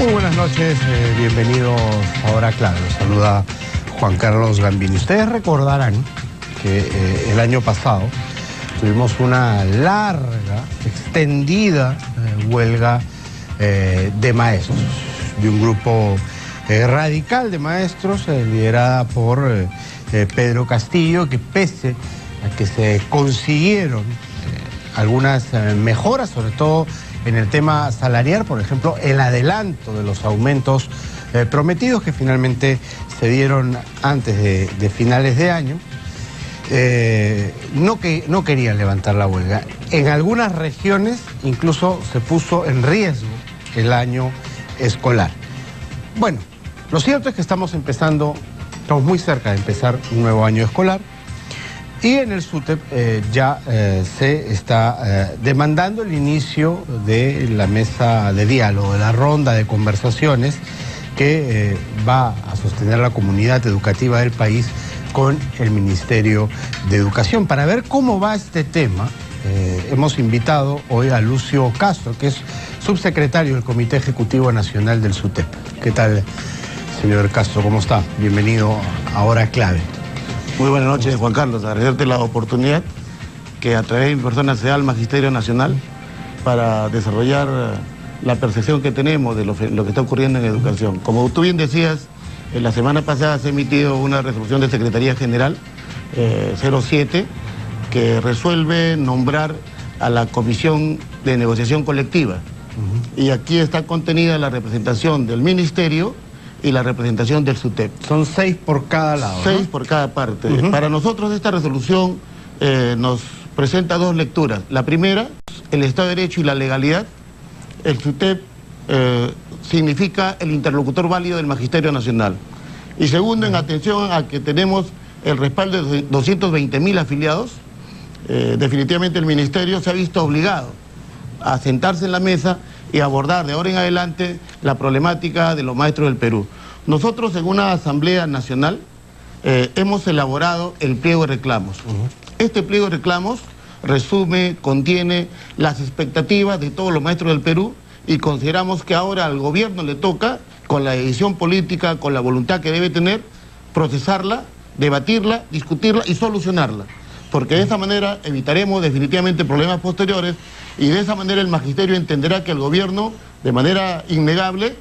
Muy buenas noches, bienvenidos a Hora Clave. Los saluda Juan Carlos Gambini. Ustedes recordarán que el año pasado tuvimos una larga, extendida huelga de maestros, de un grupo radical de maestros liderada por Pedro Castillo, que pese a que se consiguieron algunas mejoras, sobre todo en el tema salarial, por ejemplo, el adelanto de los aumentos prometidos que finalmente se dieron antes de finales de año, no querían levantar la huelga. En algunas regiones incluso se puso en riesgo el año escolar. Bueno, lo cierto es que estamos muy cerca de empezar un nuevo año escolar. Y en el SUTEP ya se está demandando el inicio de la mesa de diálogo, de la ronda de conversaciones que va a sostener la comunidad educativa del país con el Ministerio de Educación. Para ver cómo va este tema, hemos invitado hoy a Lucio Castro, que es subsecretario del Comité Ejecutivo Nacional del SUTEP. ¿Qué tal, señor Castro? ¿Cómo está? Bienvenido a Hora Clave. Muy buenas noches, Juan Carlos. Agradecerte la oportunidad que a través de mi persona se da al Magisterio Nacional para desarrollar la percepción que tenemos de lo que está ocurriendo en educación. Como tú bien decías, la semana pasada se ha emitido una resolución de Secretaría General 07 que resuelve nombrar a la Comisión de Negociación Colectiva. Y aquí está contenida la representación del Ministerio y la representación del SUTEP. Son 6 por cada lado, 6 ¿no? por cada parte. Para nosotros esta resolución nos presenta dos lecturas. La primera, el Estado de Derecho y la legalidad. El SUTEP significa el interlocutor válido del Magisterio Nacional. Y segundo, en atención a que tenemos el respaldo de 220.000 afiliados, definitivamente el Ministerio se ha visto obligado a sentarse en la mesa y abordar de ahora en adelante la problemática de los maestros del Perú. Nosotros en una Asamblea Nacional hemos elaborado el pliego de reclamos. Este pliego de reclamos resume, contiene las expectativas de todos los maestros del Perú y consideramos que ahora al gobierno le toca, con la decisión política, con la voluntad que debe tener, procesarla, debatirla, discutirla y solucionarla. Porque de esa manera evitaremos definitivamente problemas posteriores y de esa manera el magisterio entenderá que el gobierno, de manera innegable,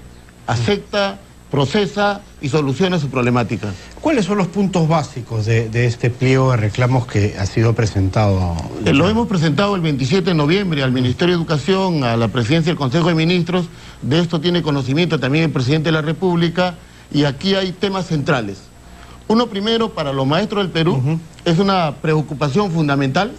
acepta, procesa y soluciona su problemática. ¿Cuáles son los puntos básicos de este pliego de reclamos que ha sido presentado? Lo hemos presentado el 27 de noviembre al Ministerio de Educación, a la Presidencia del Consejo de Ministros. De esto tiene conocimiento también el Presidente de la República y aquí hay temas centrales. Uno primero, para los maestros del Perú, es una preocupación fundamental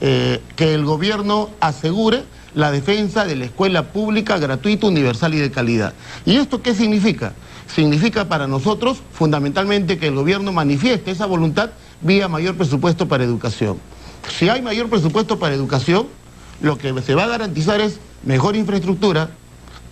que el gobierno asegure la defensa de la escuela pública, gratuita, universal y de calidad. ¿Y esto qué significa? Significa para nosotros fundamentalmente que el gobierno manifieste esa voluntad vía mayor presupuesto para educación. Si hay mayor presupuesto para educación, lo que se va a garantizar es mejor infraestructura,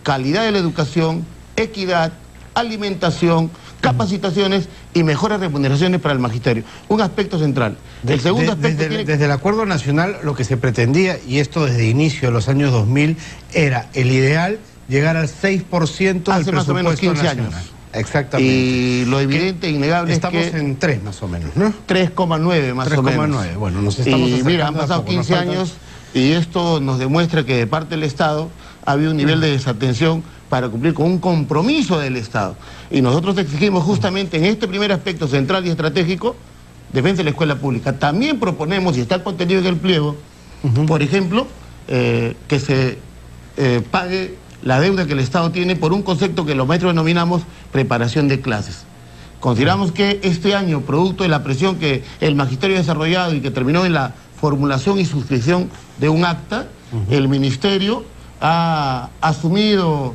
calidad de la educación, equidad, alimentación, capacitaciones y mejores remuneraciones para el magisterio. Un aspecto central. El segundo aspecto desde el Acuerdo Nacional lo que se pretendía, y esto desde inicio de los años 2000, era el ideal llegar al 6% del hace más o menos 15 nacional. años. Exactamente. Y lo evidente e innegable es que... Estamos en 3 más o menos, ¿no? 3,9 más o menos. 3,9. Bueno, nos estamos y mira, han acercando pasado 15 años y esto nos demuestra que de parte del Estado ha habido un nivel de desatención para cumplir con un compromiso del Estado. Y nosotros exigimos justamente en este primer aspecto central y estratégico, defensa de la escuela pública. También proponemos, y está contenido en el pliego, por ejemplo, que se pague la deuda que el Estado tiene por un concepto que los maestros denominamos preparación de clases. Consideramos que este año, producto de la presión que el magisterio ha desarrollado y que terminó en la formulación y suscripción de un acta, el ministerio ha asumido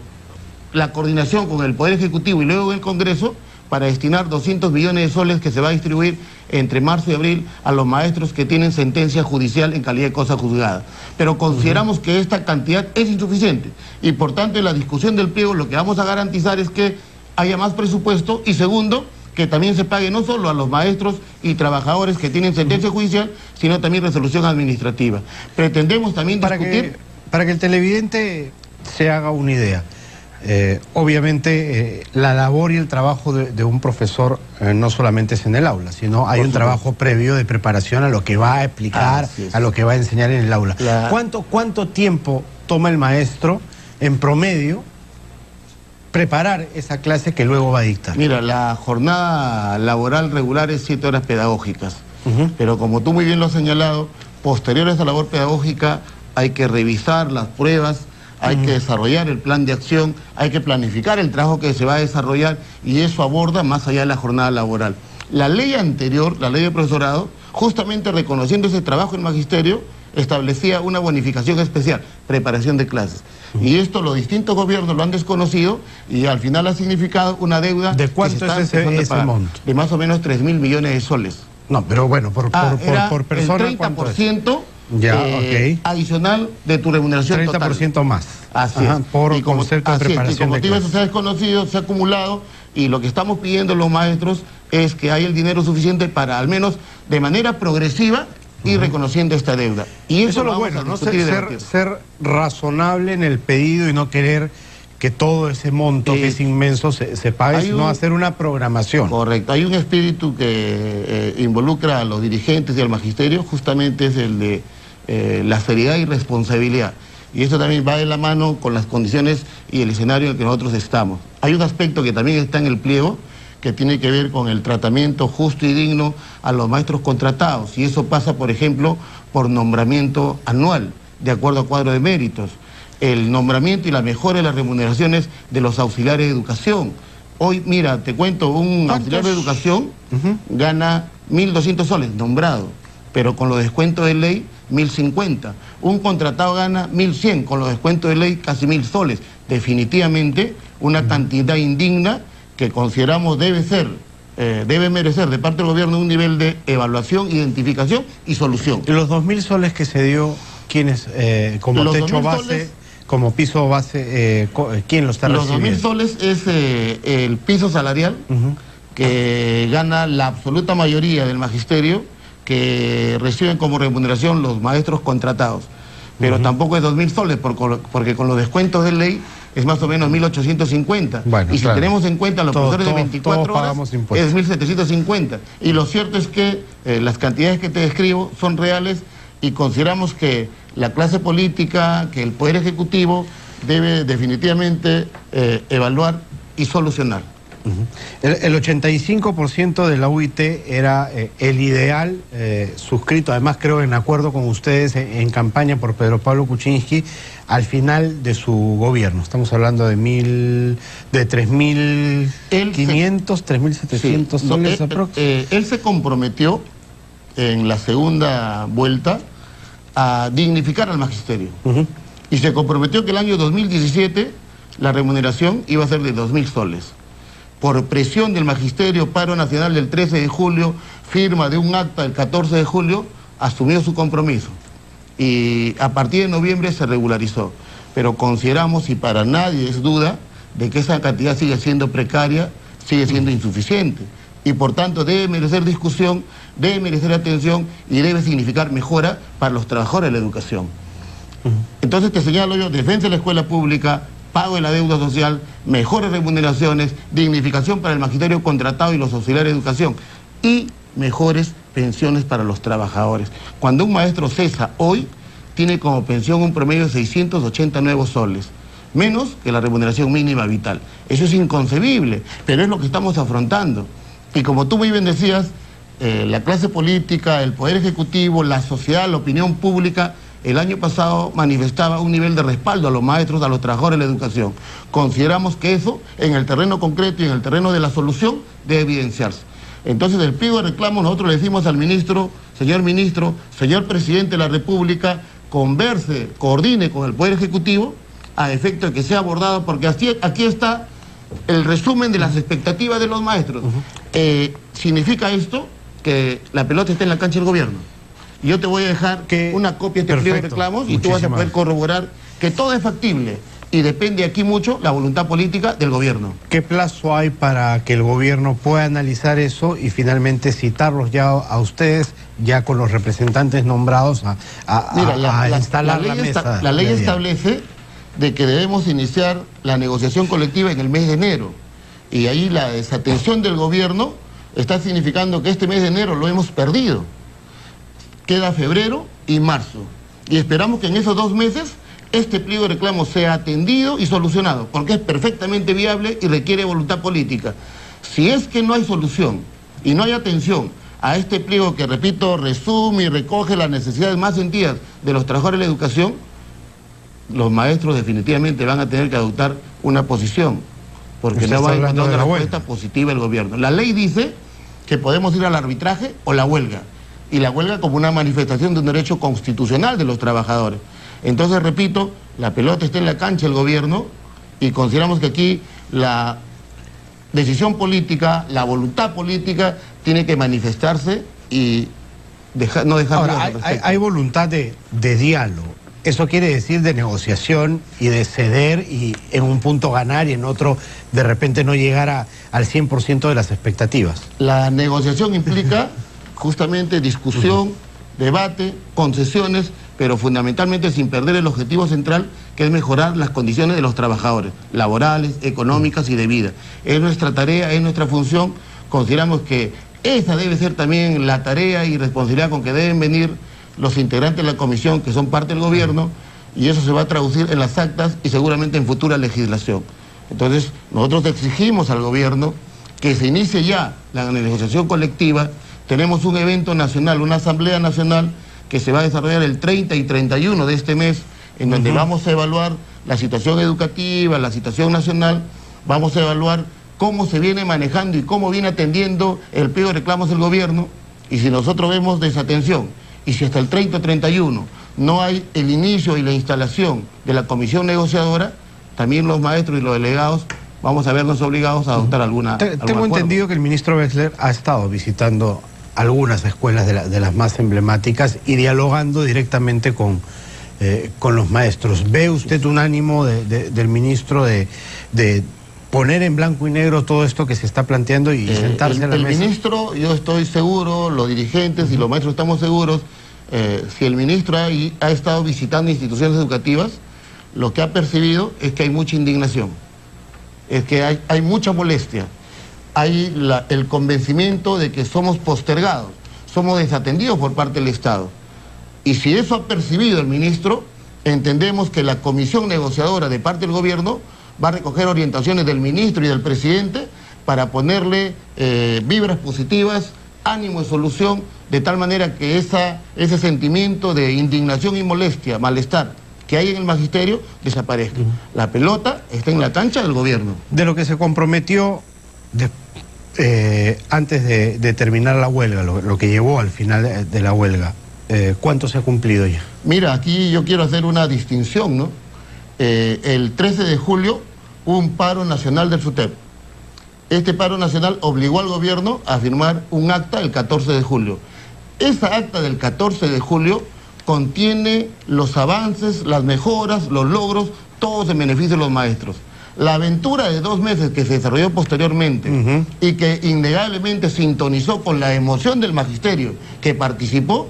la coordinación con el Poder Ejecutivo y luego el Congreso para destinar 200 millones de soles que se va a distribuir entre marzo y abril a los maestros que tienen sentencia judicial en calidad de cosa juzgada. Pero consideramos que esta cantidad es insuficiente y por tanto en la discusión del pliego lo que vamos a garantizar es que haya más presupuesto y segundo, que también se pague no solo a los maestros y trabajadores que tienen sentencia judicial, sino también resolución administrativa. Pretendemos también discutir... Para que el televidente se haga una idea. Obviamente la labor y el trabajo de un profesor no solamente es en el aula, sino hay un trabajo previo de preparación a lo que va a explicar, a lo que va a enseñar en el aula. ¿Cuánto tiempo toma el maestro en promedio preparar esa clase que luego va a dictar? Mira, la jornada laboral regular es 7 horas pedagógicas, pero como tú muy bien lo has señalado, posterior a esa labor pedagógica hay que revisar las pruebas, hay que desarrollar el plan de acción, hay que planificar el trabajo que se va a desarrollar, y eso aborda más allá de la jornada laboral. La ley anterior, la ley de profesorado, justamente reconociendo ese trabajo en magisterio, establecía una bonificación especial, preparación de clases. Y esto los distintos gobiernos lo han desconocido y al final ha significado una deuda. ¿De cuánto es ese monto? De más o menos 3.000 millones de soles. No, pero bueno, por persona, el 30% ya, adicional de tu remuneración 30% total. 30% más. Así es. Por concepto de preparación. Y como te digo, eso se ha desconocido, se ha acumulado, y lo que estamos pidiendo los maestros es que haya el dinero suficiente para, al menos de manera progresiva, ir reconociendo esta deuda. Y eso es lo bueno, ¿no? Ser razonable en el pedido y no querer que todo ese monto que es inmenso se pague, sino hacer una programación. Correcto. Hay un espíritu que involucra a los dirigentes y al magisterio, justamente es el de la seriedad y responsabilidad. Y eso también va de la mano con las condiciones y el escenario en el que nosotros estamos. Hay un aspecto que también está en el pliego, que tiene que ver con el tratamiento justo y digno a los maestros contratados. Y eso pasa, por ejemplo, por nombramiento anual, de acuerdo a cuadro de méritos. El nombramiento y la mejora de las remuneraciones de los auxiliares de educación. Hoy, mira, te cuento, un auxiliar de educación gana 1.200 soles, nombrado, pero con los descuentos de ley, 1.050. Un contratado gana 1.100, con los descuentos de ley, casi 1.000 soles. Definitivamente, una cantidad indigna que consideramos debe merecer de parte del gobierno un nivel de evaluación, identificación y solución. Los 2.000 soles que se dio, ¿quiénes como los techo base, soles, como piso base, quién lo está recibiendo? Los 2.000 soles es el piso salarial que gana la absoluta mayoría del magisterio, que reciben como remuneración los maestros contratados. Pero tampoco es 2.000 soles, porque con los descuentos de ley es más o menos 1.850. Bueno, y si tenemos en cuenta los profesores de 24 horas, es 1.750. Y lo cierto es que las cantidades que te describo son reales, y consideramos que la clase política, que el Poder Ejecutivo debe definitivamente evaluar y solucionar. El 85% de la UIT era el ideal suscrito, además creo en acuerdo con ustedes en campaña por Pedro Pablo Kuczynski al final de su gobierno. Estamos hablando de 3.500, 3.700 soles aproximadamente. Él se comprometió en la segunda vuelta a dignificar al magisterio. Y se comprometió que el año 2017 la remuneración iba a ser de 2.000 soles. Por presión del magisterio, paro nacional del 13 de julio, firma de un acta del 14 de julio, asumió su compromiso. Y a partir de noviembre se regularizó. Pero consideramos, y para nadie es duda, de que esa cantidad sigue siendo precaria, sigue siendo insuficiente. Y por tanto debe merecer discusión, debe merecer atención y debe significar mejora para los trabajadores de la educación. Entonces te señalo yo, defensa de la escuela pública, pago de la deuda social, mejores remuneraciones, dignificación para el magisterio contratado y los auxiliares de educación, y mejores pensiones para los trabajadores. Cuando un maestro cesa hoy, tiene como pensión un promedio de 680 nuevos soles, menos que la remuneración mínima vital. Eso es inconcebible, pero es lo que estamos afrontando. Y como tú muy bien decías, la clase política, el Poder Ejecutivo, la sociedad, la opinión pública, el año pasado manifestaba un nivel de respaldo a los maestros, a los trabajadores de la educación. Consideramos que eso, en el terreno concreto y en el terreno de la solución, debe evidenciarse. Entonces, el pliego de reclamo, nosotros le decimos al ministro, señor presidente de la República, converse, coordine con el Poder Ejecutivo a efecto de que sea abordado, porque aquí está el resumen de las expectativas de los maestros. ¿Significa esto que la pelota está en la cancha del gobierno? Yo te voy a dejar una copia de este pliego de reclamos y tú vas a poder corroborar que todo es factible, y depende aquí mucho la voluntad política del gobierno. ¿Qué plazo hay para que el gobierno pueda analizar eso y finalmente citarlos ya a ustedes, ya con los representantes nombrados, a instalar la mesa? La ley establece de que debemos iniciar la negociación colectiva en el mes de enero. Y ahí la desatención del gobierno está significando que este mes de enero lo hemos perdido. Queda febrero y marzo. Y esperamos que en esos 2 meses este pliego de reclamos sea atendido y solucionado, porque es perfectamente viable y requiere voluntad política. Si es que no hay solución y no hay atención a este pliego que, repito, resume y recoge las necesidades más sentidas de los trabajadores de la educación, los maestros definitivamente van a tener que adoptar una posición, porque no va a encontrar una respuesta positiva el gobierno. La ley dice que podemos ir al arbitraje o la huelga, y la huelga como una manifestación de un derecho constitucional de los trabajadores. Entonces, repito, la pelota está en la cancha del gobierno y consideramos que aquí la decisión política, la voluntad política tiene que manifestarse y no dejar... Ahora, hay voluntad de diálogo. Eso quiere decir de negociación y de ceder y en un punto ganar y en otro de repente no llegar al 100% de las expectativas. La negociación implica justamente discusión, debate, concesiones, pero fundamentalmente sin perder el objetivo central, que es mejorar las condiciones de los trabajadores, laborales, económicas y de vida. Es nuestra tarea, es nuestra función. Consideramos que esa debe ser también la tarea y responsabilidad con que deben venir los integrantes de la comisión, que son parte del gobierno, y eso se va a traducir en las actas y seguramente en futura legislación. Entonces, nosotros exigimos al gobierno que se inicie ya la negociación colectiva. Tenemos un evento nacional, una asamblea nacional, que se va a desarrollar el 30 y 31 de este mes, en donde vamos a evaluar la situación educativa, la situación nacional, vamos a evaluar cómo se viene manejando y cómo viene atendiendo el pliego de reclamos del gobierno, y si nosotros vemos desatención, y si hasta el 30 o 31 no hay el inicio y la instalación de la comisión negociadora, también los maestros y los delegados vamos a vernos obligados a adoptar alguna... Tengo entendido que el ministro Wexler ha estado visitando algunas escuelas de las más emblemáticas y dialogando directamente con los maestros. ¿Ve usted un ánimo del ministro de poner en blanco y negro todo esto que se está planteando y sentarse a la mesa? El ministro, yo estoy seguro, los dirigentes y los maestros estamos seguros, si el ministro ha estado visitando instituciones educativas, lo que ha percibido es que hay mucha indignación, es que hay mucha molestia. Hay el convencimiento de que somos postergados, somos desatendidos por parte del Estado. Y si eso ha percibido el ministro, entendemos que la comisión negociadora de parte del gobierno va a recoger orientaciones del ministro y del presidente para ponerle vibras positivas, ánimo de solución, de tal manera que ese sentimiento de indignación y molestia, malestar que hay en el magisterio desaparezca. La pelota está en la cancha del gobierno. De lo que se comprometió antes de terminar la huelga, lo que llevó al final de la huelga, ¿cuánto se ha cumplido ya? Mira, aquí yo quiero hacer una distinción, ¿no? El 13 de julio hubo un paro nacional del SUTEP. Este paro nacional obligó al gobierno a firmar un acta el 14 de julio. Esa acta del 14 de julio contiene los avances, las mejoras, los logros, todos en beneficio de los maestros. La aventura de 2 meses que se desarrolló posteriormente y que innegablemente sintonizó con la emoción del magisterio que participó,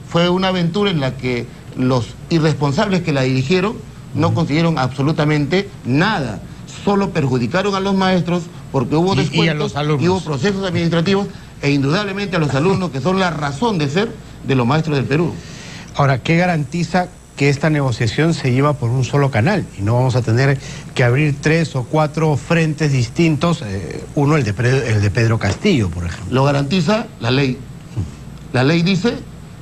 fue una aventura en la que los irresponsables que la dirigieron no consiguieron absolutamente nada, solo perjudicaron a los maestros porque hubo descuentos y hubo procesos administrativos e indudablemente a los alumnos, que son la razón de ser de los maestros del Perú. Ahora, ¿qué garantiza que esta negociación se lleva por un solo canal y no vamos a tener que abrir 3 o 4 frentes distintos, uno el de Pedro Castillo, por ejemplo? Lo garantiza la ley. La ley dice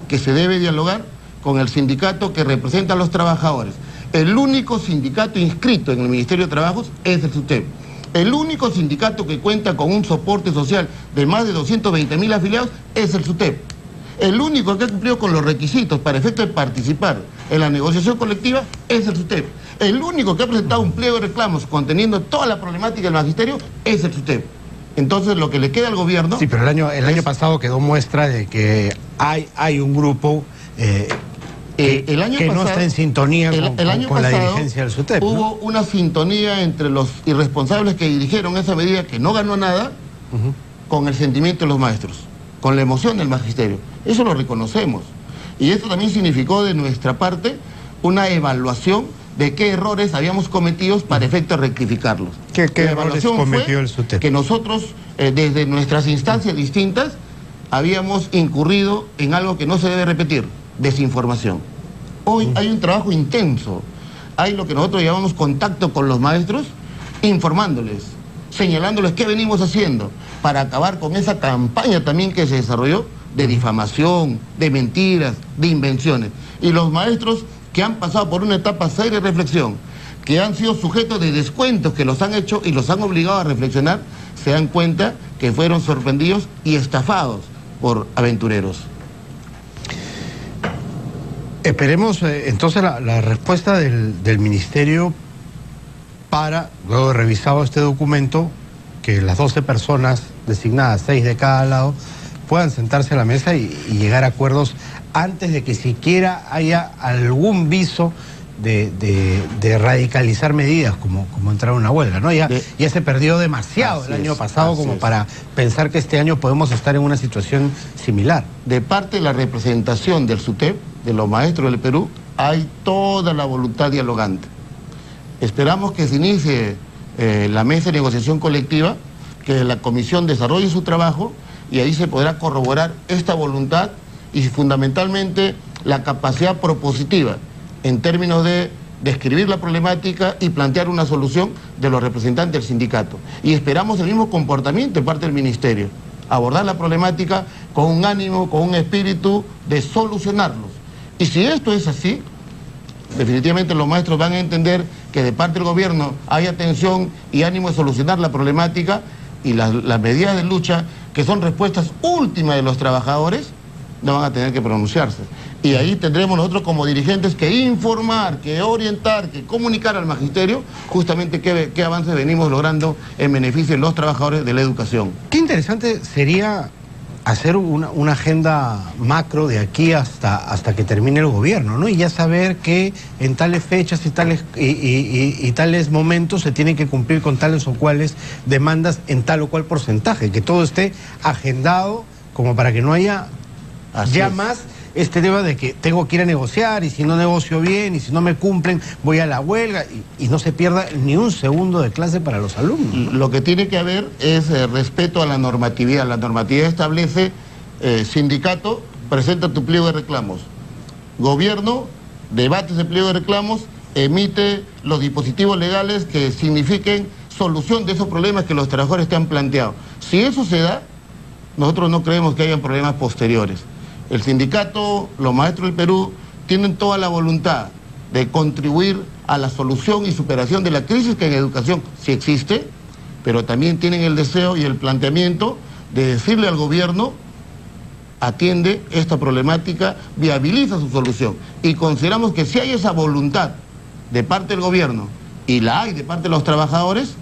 que se debe dialogar con el sindicato que representa a los trabajadores. El único sindicato inscrito en el Ministerio de Trabajos es el SUTEP. El único sindicato que cuenta con un soporte social de más de 220.000 afiliados es el SUTEP. El único que ha cumplido con los requisitos para efecto de participar en la negociación colectiva es el SUTEP. El único que ha presentado un pliego de reclamos conteniendo toda la problemática del magisterio es el SUTEP. Entonces, lo que le queda al gobierno... Sí, pero el año pasado quedó muestra de que hay un grupo que no está en sintonía con la dirigencia del SUTEP. Hubo una sintonía entre los irresponsables que dirigieron esa medida, que no ganó nada, con el sentimiento de los maestros, con la emoción del magisterio. Eso lo reconocemos. Y esto también significó de nuestra parte una evaluación de qué errores habíamos cometido para efecto de rectificarlos. ¿Qué errores cometió el SUTEP? Que nosotros, desde nuestras instancias distintas, habíamos incurrido en algo que no se debe repetir, desinformación. Hoy hay un trabajo intenso, hay lo que nosotros llamamos contacto con los maestros, informándoles, señalándoles qué venimos haciendo, para acabar con esa campaña también que se desarrolló de difamación, de mentiras, de invenciones. Y los maestros que han pasado por una etapa seria de reflexión, que han sido sujetos de descuentos que los han hecho y los han obligado a reflexionar, se dan cuenta que fueron sorprendidos y estafados por aventureros. Esperemos entonces la respuesta del Ministerio para, luego de revisado este documento, que las 12 personas designadas, 6 de cada lado, puedan sentarse a la mesa y llegar a acuerdos antes de que siquiera haya algún viso de radicalizar medidas como entrar a una huelga, ¿no? Ya se perdió demasiado el año pasado como para pensar que este año podemos estar en una situación similar. De parte de la representación del SUTEP, de los maestros del Perú, hay toda la voluntad dialogante. Esperamos que se inicie la mesa de negociación colectiva, que la comisión desarrolle su trabajo y ahí se podrá corroborar esta voluntad y fundamentalmente la capacidad propositiva en términos de describir la problemática y plantear una solución de los representantes del sindicato. Y esperamos el mismo comportamiento de parte del Ministerio, abordar la problemática con un ánimo, con un espíritu de solucionarlos. Y si esto es así, definitivamente los maestros van a entender que de parte del gobierno hay atención y ánimo de solucionar la problemática y las medidas de lucha, que son respuestas últimas de los trabajadores, no van a tener que pronunciarse. Y ahí tendremos nosotros como dirigentes que informar, que orientar, que comunicar al magisterio justamente qué avances venimos logrando en beneficio de los trabajadores de la educación. Qué interesante sería hacer una agenda macro de aquí hasta que termine el gobierno, ¿no? Y ya saber que en tales fechas y tales momentos se tienen que cumplir con tales o cuales demandas en tal o cual porcentaje, que todo esté agendado como para que no haya más este tema de que tengo que ir a negociar y si no negocio bien y si no me cumplen voy a la huelga y no se pierda ni un segundo de clase para los alumnos, ¿no? Lo que tiene que haber es respeto a la normatividad. La normatividad establece, sindicato, presenta tu pliego de reclamos. Gobierno, debate ese pliego de reclamos, emite los dispositivos legales que signifiquen solución de esos problemas que los trabajadores te han planteado. Si eso se da, nosotros no creemos que hayan problemas posteriores. El sindicato, los maestros del Perú, tienen toda la voluntad de contribuir a la solución y superación de la crisis que en educación sí existe, pero también tienen el deseo y el planteamiento de decirle al gobierno, atiende esta problemática, viabiliza su solución. Y consideramos que si hay esa voluntad de parte del gobierno y la hay de parte de los trabajadores,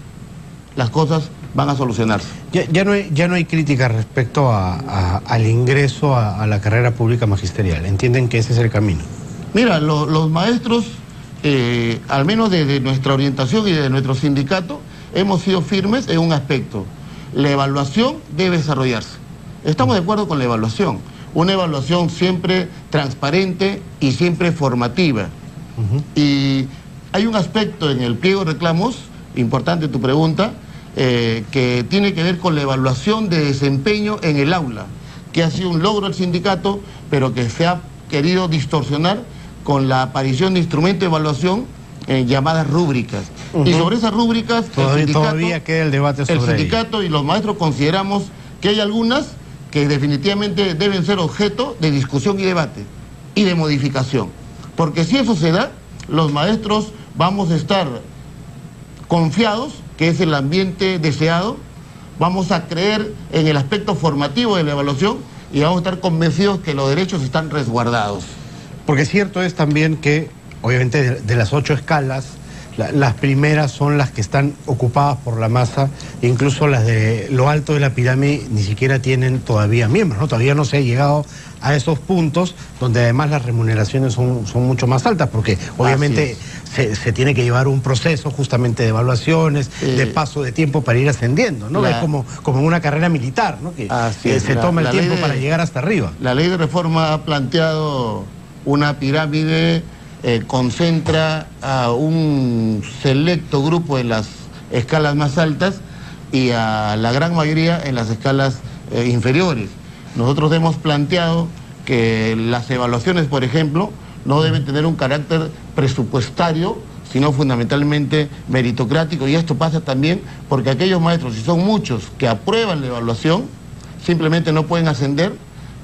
las cosas van a solucionarse. Ya no hay crítica respecto al ingreso a la carrera pública magisterial. ¿Entienden que ese es el camino? Mira, los maestros, al menos desde nuestra orientación y desde nuestro sindicato, hemos sido firmes en un aspecto. La evaluación debe desarrollarse. Estamos de acuerdo con la evaluación. Una evaluación siempre transparente y siempre formativa. Y hay un aspecto en el pliego de reclamos, importante tu pregunta, que tiene que ver con la evaluación de desempeño en el aula, que ha sido un logro del sindicato, pero que se ha querido distorsionar con la aparición de instrumentos de evaluación llamadas rúbricas. Y sobre esas rúbricas, todavía queda el debate sobre el sindicato y los maestros consideramos que hay algunas que definitivamente deben ser objeto de discusión y debate y de modificación. Porque si eso se da, los maestros vamos a estar confiados que es el ambiente deseado, vamos a creer en el aspecto formativo de la evaluación y vamos a estar convencidos que los derechos están resguardados. Porque cierto es también que, obviamente, de las 8 escalas, las primeras son las que están ocupadas por la masa, incluso las de lo alto de la pirámide ni siquiera tienen todavía miembros, ¿no? Todavía no se ha llegado a esos puntos donde además las remuneraciones son mucho más altas, porque obviamente se tiene que llevar un proceso justamente de evaluaciones, de paso de tiempo para ir ascendiendo, ¿no? Es como una carrera militar, ¿no? Que se toma el tiempo para llegar hasta arriba. La ley de reforma ha planteado una pirámide concentra a un selecto grupo en las escalas más altas y a la gran mayoría en las escalas inferiores. Nosotros hemos planteado que las evaluaciones, por ejemplo, no deben tener un carácter presupuestario, sino fundamentalmente meritocrático, y esto pasa también porque aquellos maestros, si son muchos, que aprueban la evaluación, simplemente no pueden ascender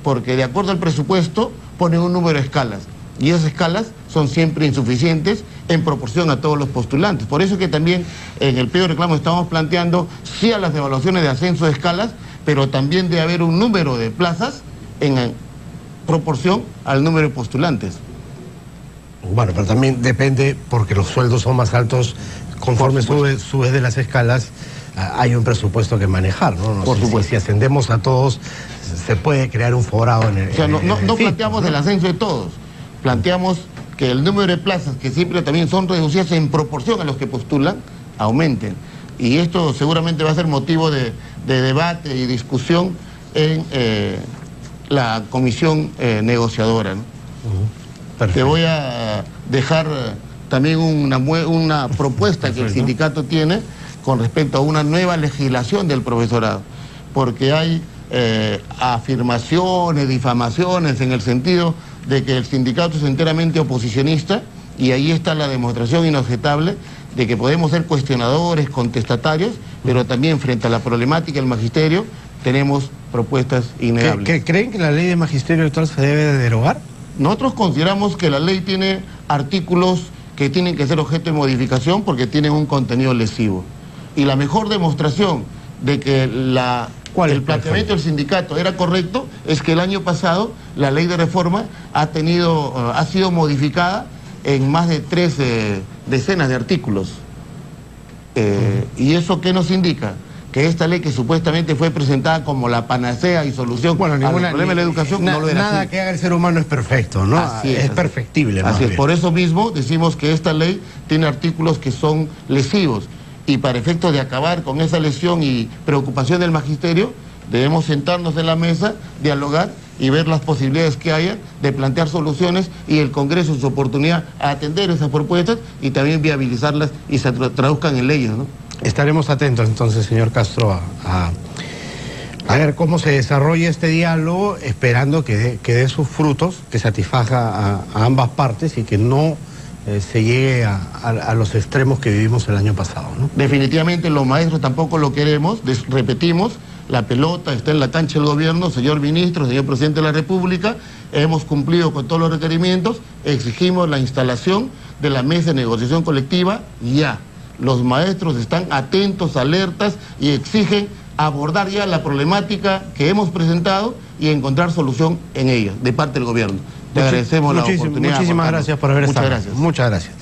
porque de acuerdo al presupuesto ponen un número de escalas, y esas escalas son siempre insuficientes en proporción a todos los postulantes. Por eso que también en el pliego de reclamo estamos planteando sí a las evaluaciones de ascenso de escalas, pero también debe haber un número de plazas en proporción al número de postulantes. Bueno, pero también depende, porque los sueldos son más altos conforme subes de las escalas, hay un presupuesto que manejar, ¿no? Por supuesto. Si ascendemos a todos, se puede crear un forado en el... O sea, no planteamos el ascenso de todos, planteamos que el número de plazas, que siempre también son reducidas en proporción a los que postulan, aumenten. Y esto seguramente va a ser motivo de debate y discusión en la comisión negociadora, ¿no? Te voy a dejar también una propuesta que el sindicato tiene con respecto a una nueva legislación del profesorado, porque hay afirmaciones, difamaciones en el sentido de que el sindicato es enteramente oposicionista, y ahí está la demostración inobjetable de que podemos ser cuestionadores, contestatarios, pero también frente a la problemática del magisterio tenemos propuestas innegables. ¿Creen que la ley de magisterio actual se debe de derogar? Nosotros consideramos que la ley tiene artículos que tienen que ser objeto de modificación porque tienen un contenido lesivo. Y la mejor demostración de que el planteamiento del sindicato era correcto es que el año pasado la ley de reforma ha sido modificada en más de 13 decenas de artículos. ¿Y eso qué nos indica? Que esta ley, que supuestamente fue presentada como la panacea y solución al problema de la educación, no lo era. Nada así. que haga el ser humano es perfecto, ¿no? Así es perfectible. Así es. Por eso mismo decimos que esta ley tiene artículos que son lesivos, y para efectos de acabar con esa lesión y preocupación del magisterio, debemos sentarnos en la mesa, dialogar y ver las posibilidades que haya de plantear soluciones, y el Congreso en su oportunidad a atender esas propuestas y también viabilizarlas y se traduzcan en leyes, ¿no? Estaremos atentos entonces, señor Castro, a ver cómo se desarrolla este diálogo, esperando que dé sus frutos, que satisfaga a ambas partes y que no se llegue a los extremos que vivimos el año pasado, ¿no? Definitivamente los maestros tampoco lo queremos, repetimos, la pelota está en la cancha del gobierno, señor ministro, señor presidente de la República, hemos cumplido con todos los requerimientos, exigimos la instalación de la mesa de negociación colectiva ya. Los maestros están atentos, alertas, y exigen abordar ya la problemática que hemos presentado y encontrar solución en ella, de parte del gobierno. Te agradecemos la oportunidad. Muchísimas gracias por haber estado. Muchas gracias. Muchas gracias.